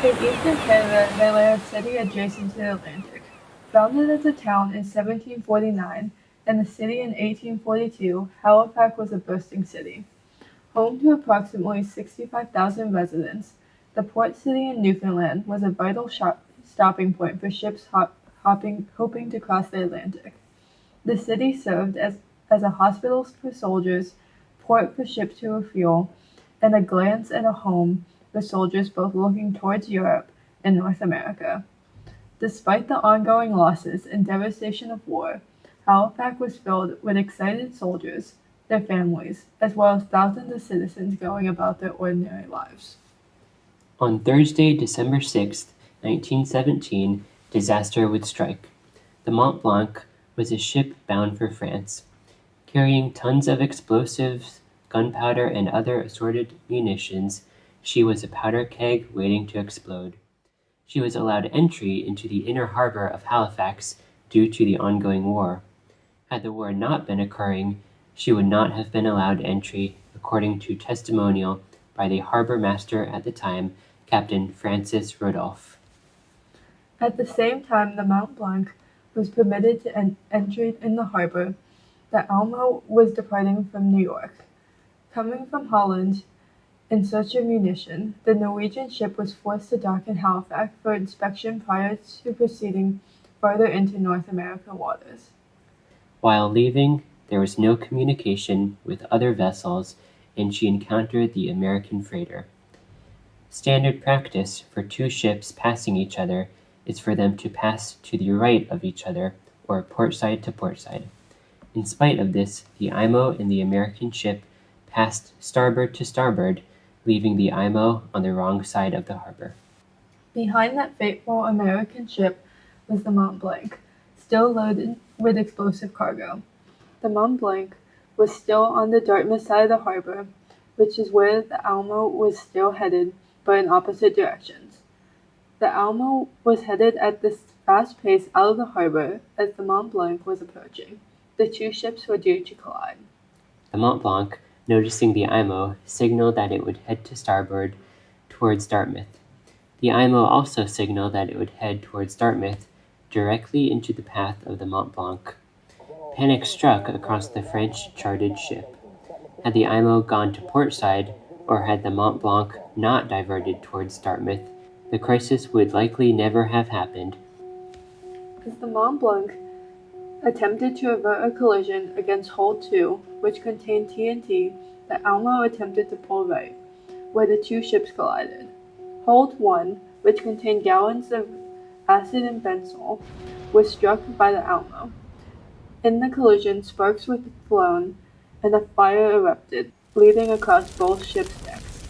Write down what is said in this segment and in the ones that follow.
In eastern Canada they lay a city adjacent to the Atlantic. Founded as a town in 1749 and a city in 1842, Halifax was a boasting city. Home to approximately 65,000 residents, the port city in Newfoundland was a vital stopping point for ships hoping to cross the Atlantic. The city served as a hospital for soldiers, port for ships to refuel, and a glance and a home for soldiers both looking towards Europe and North America. Despite the ongoing losses and devastation of war, Halifax was filled with excited soldiers, their families, as well as thousands of citizens going about their ordinary lives. On Thursday, December 6, 1917, disaster would strike. The Mont Blanc was a ship bound for France. Carrying tons of explosives, gunpowder, and other assorted munitions, she was a powder keg waiting to explode. She was allowed entry into the inner harbor of Halifax due to the ongoing war. Had the war not been occurring, she would not have been allowed entry, according to testimonial by the harbor master at the time, Captain Francis Rodolph. At the same time the Mont Blanc was permitted to entry in the harbor, the Alma was departing from New York. Coming from Holland in search of munition, the Norwegian ship was forced to dock in Halifax for inspection prior to proceeding farther into North American waters. While leaving, there was no communication with other vessels, and she encountered the American freighter. Standard practice for two ships passing each other is for them to pass to the right of each other, or portside to portside. In spite of this, the IMO and the American ship passed starboard to starboard, leaving the IMO on the wrong side of the harbor. Behind that fateful American ship was the Mont Blanc, still loaded with explosive cargo. The Mont Blanc was still on the Dartmouth side of the harbor, which is where the Alma was still headed, but in opposite directions. The Alma was headed at this fast pace out of the harbor as the Mont Blanc was approaching. The two ships were due to collide. The Mont Blanc, noticing the IMO, signaled that it would head to starboard towards Dartmouth. The IMO also signaled that it would head towards Dartmouth, directly into the path of the Mont Blanc. Panic struck across the French-charted ship. Had the IMO gone to portside, or had the Mont Blanc not diverted towards Dartmouth, the crisis would likely never have happened. As the Mont Blanc attempted to avert a collision against Hull 2, which contained TNT, the Alma attempted to pull right, where the two ships collided. Hull 1, which contained gallons of acid and benzol, was struck by the Alma. In the collision, sparks were flown, and a fire erupted, bleeding across both ships' decks.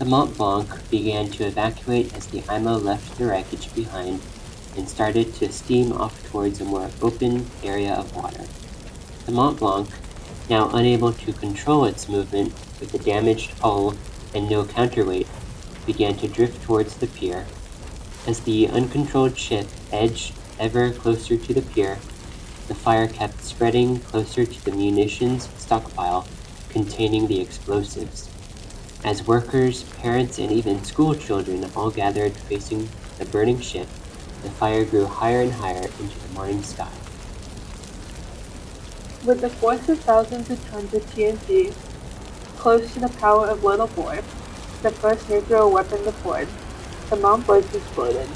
The Mont Blanc began to evacuate as the IMO left the wreckage behind and started to steam off towards a more open area of water. The Mont Blanc, now unable to control its movement with a damaged hull and no counterweight, began to drift towards the pier. As the uncontrolled ship edged ever closer to the pier, the fire kept spreading closer to the munitions stockpile containing the explosives. As workers, parents, and even school children all gathered facing the burning ship, the fire grew higher and higher into the morning sky. With the force of thousands of tons of TNT close to the power of Little Boy, the first nuclear weapon deployed, the Mont Blanc exploded.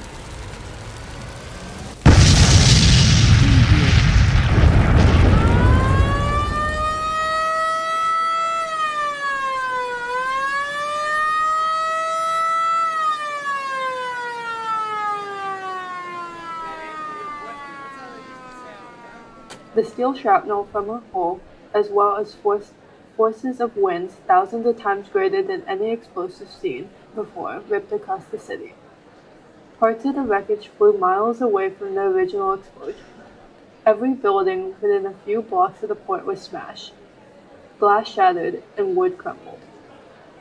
The steel shrapnel from her hull, as well as forces of winds thousands of times greater than any explosive seen before, ripped across the city. Parts of the wreckage flew miles away from the original explosion. Every building within a few blocks of the port was smashed. Glass shattered and wood crumbled.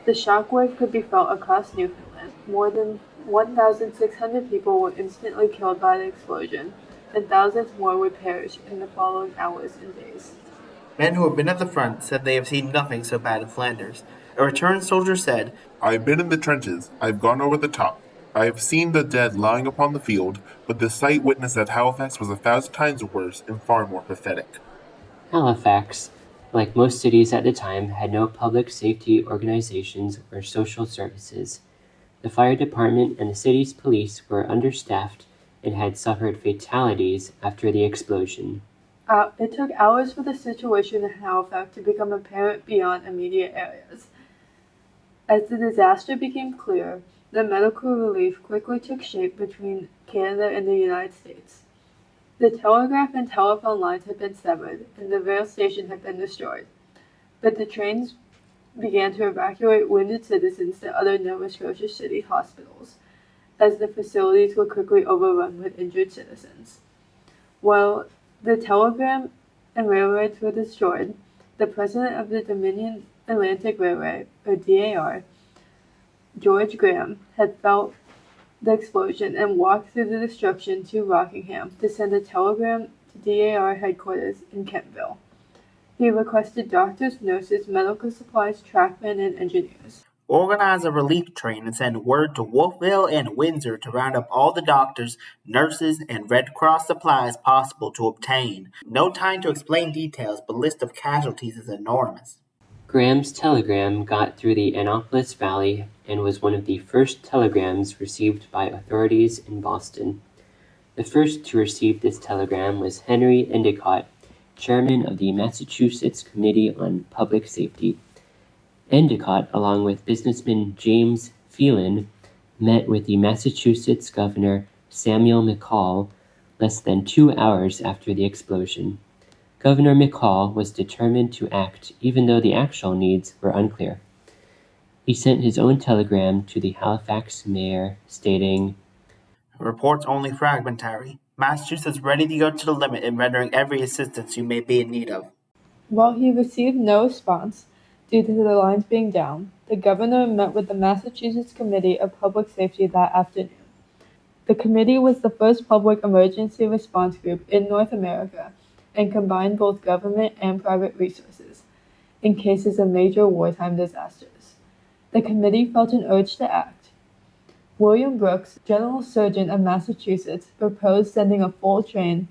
The shockwave could be felt across Newfoundland. More than 1,600 people were instantly killed by the explosion, and thousands more would perish in the following hours and days. Men who have been at the front said they have seen nothing so bad in Flanders. A returned soldier said, "I've been in the trenches. I've gone over the top. I have seen the dead lying upon the field, but the sight witnessed at Halifax was 1,000 times worse and far more pathetic. Halifax, like most cities at the time, had no public safety organizations or social services. The fire department and the city's police were understaffed and had suffered fatalities after the explosion. It took hours for the situation in Halifax to become apparent beyond immediate areas. As the disaster became clear, the medical relief quickly took shape between Canada and the United States. The telegraph and telephone lines had been severed, and the rail station had been destroyed. But the trains began to evacuate wounded citizens to other Nova Scotia city hospitals, as the facilities were quickly overrun with injured citizens. While the telegram and railroads were destroyed, the president of the Dominion Atlantic Railway, or DAR, George Graham, had felt the explosion and walked through the destruction to Rockingham to send a telegram to DAR headquarters in Kentville. He requested doctors, nurses, medical supplies, trackmen, and engineers. Organize a relief train and send word to Wolfville and Windsor to round up all the doctors, nurses, and Red Cross supplies possible to obtain. No time to explain details, but list of casualties is enormous. Graham's telegram got through the Annapolis Valley and was one of the first telegrams received by authorities in Boston. The first to receive this telegram was Henry Endicott, chairman of the Massachusetts Committee on Public Safety. Endicott, along with businessman James Phelan, met with the Massachusetts Governor Samuel McCall less than 2 hours after the explosion. Governor McCall was determined to act even though the actual needs were unclear. He sent his own telegram to the Halifax mayor stating, Reports only fragmentary. Massachusetts ready to go to the limit in rendering every assistance you may be in need of. While he received no response due to the lines being down, the governor met with the Massachusetts Committee of Public Safety that afternoon. The committee was the first public emergency response group in North America and combined both government and private resources in cases of major wartime disasters. The committee felt an urge to act. William Brooks, General Surgeon of Massachusetts, proposed sending a full train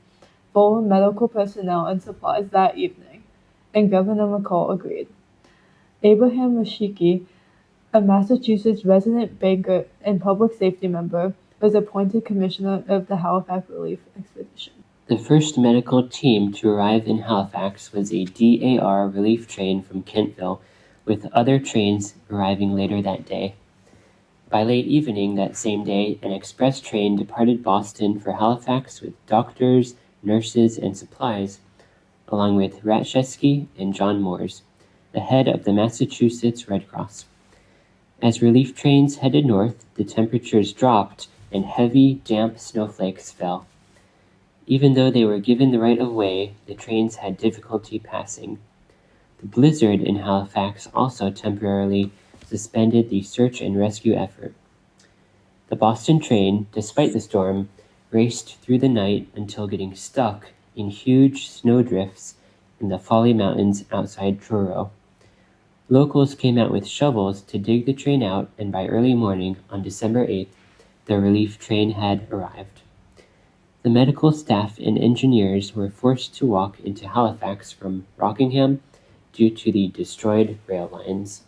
full of medical personnel and supplies that evening, and Governor McCall agreed. Abraham Rashiki, a Massachusetts resident banker and public safety member, was appointed commissioner of the Halifax Relief Expedition. The first medical team to arrive in Halifax was a DAR relief train from Kentville, with other trains arriving later that day. By late evening that same day, an express train departed Boston for Halifax with doctors, nurses, and supplies, along with Ratchesky and John Moores, the head of the Massachusetts Red Cross. As relief trains headed north, the temperatures dropped and heavy, damp snowflakes fell. Even though they were given the right of way, the trains had difficulty passing. The blizzard in Halifax also temporarily suspended the search and rescue effort. The Boston train, despite the storm, raced through the night until getting stuck in huge snowdrifts in the Folly Mountains outside Truro. Locals came out with shovels to dig the train out, and by early morning on December 8th, the relief train had arrived. The medical staff and engineers were forced to walk into Halifax from Rockingham due to the destroyed rail lines.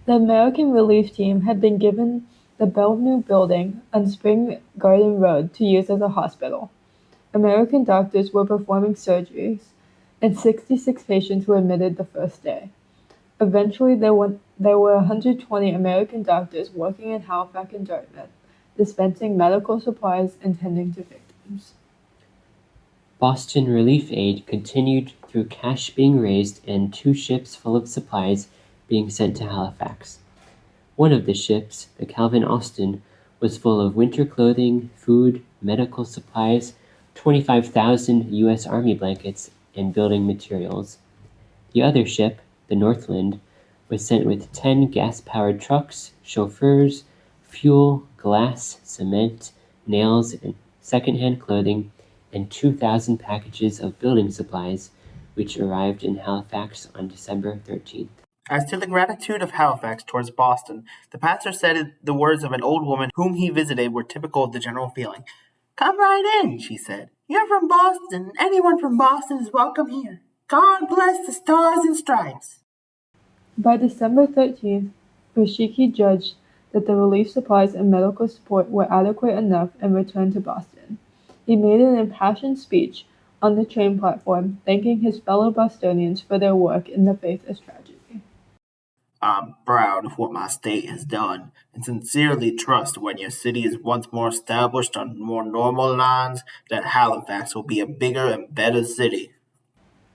The American relief team had been given the Bellevue building on Spring Garden Road to use as a hospital. American doctors were performing surgeries, and 66 patients were admitted the first day. Eventually, there were 120 American doctors working in Halifax and Dartmouth, dispensing medical supplies and tending to victims. Boston relief aid continued through cash being raised and 2 ships full of supplies being sent to Halifax. One of the ships, the Calvin Austin, was full of winter clothing, food, medical supplies, 25,000 U.S. Army blankets, and building materials. The other ship, the Northland, was sent with 10 gas-powered trucks, chauffeurs, fuel, glass, cement, nails, and second-hand clothing, and 2,000 packages of building supplies, which arrived in Halifax on December 13th. As to the gratitude of Halifax towards Boston, the pastor said the words of an old woman whom he visited were typical of the general feeling. "Come right in," she said. "You're from Boston. Anyone from Boston is welcome here. God bless the Stars and Stripes." By December 13th, Rashiki judged that the relief supplies and medical support were adequate enough and returned to Boston. He made an impassioned speech on the train platform, thanking his fellow Bostonians for their work in the face of tragedy. "I'm proud of what my state has done, and sincerely trust when your city is once more established on more normal lines that Halifax will be a bigger and better city."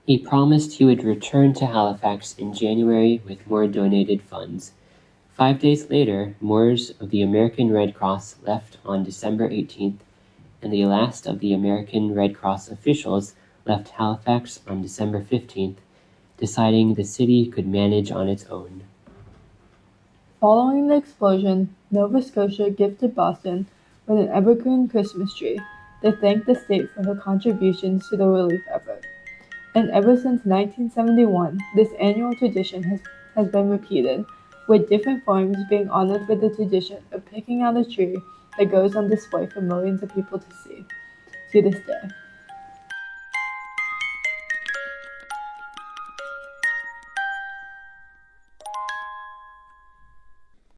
He promised he would return to Halifax in January with more donated funds. 5 days later, more of the American Red Cross left on December 18th, and the last of the American Red Cross officials left Halifax on December 15th, deciding the city could manage on its own. Following the explosion, Nova Scotia gifted Boston with an evergreen Christmas tree. They thanked the state for her contributions to the relief effort. And ever since 1971, this annual tradition has been repeated, with different forms being honored with the tradition of picking out a tree that goes on display for millions of people to see this day.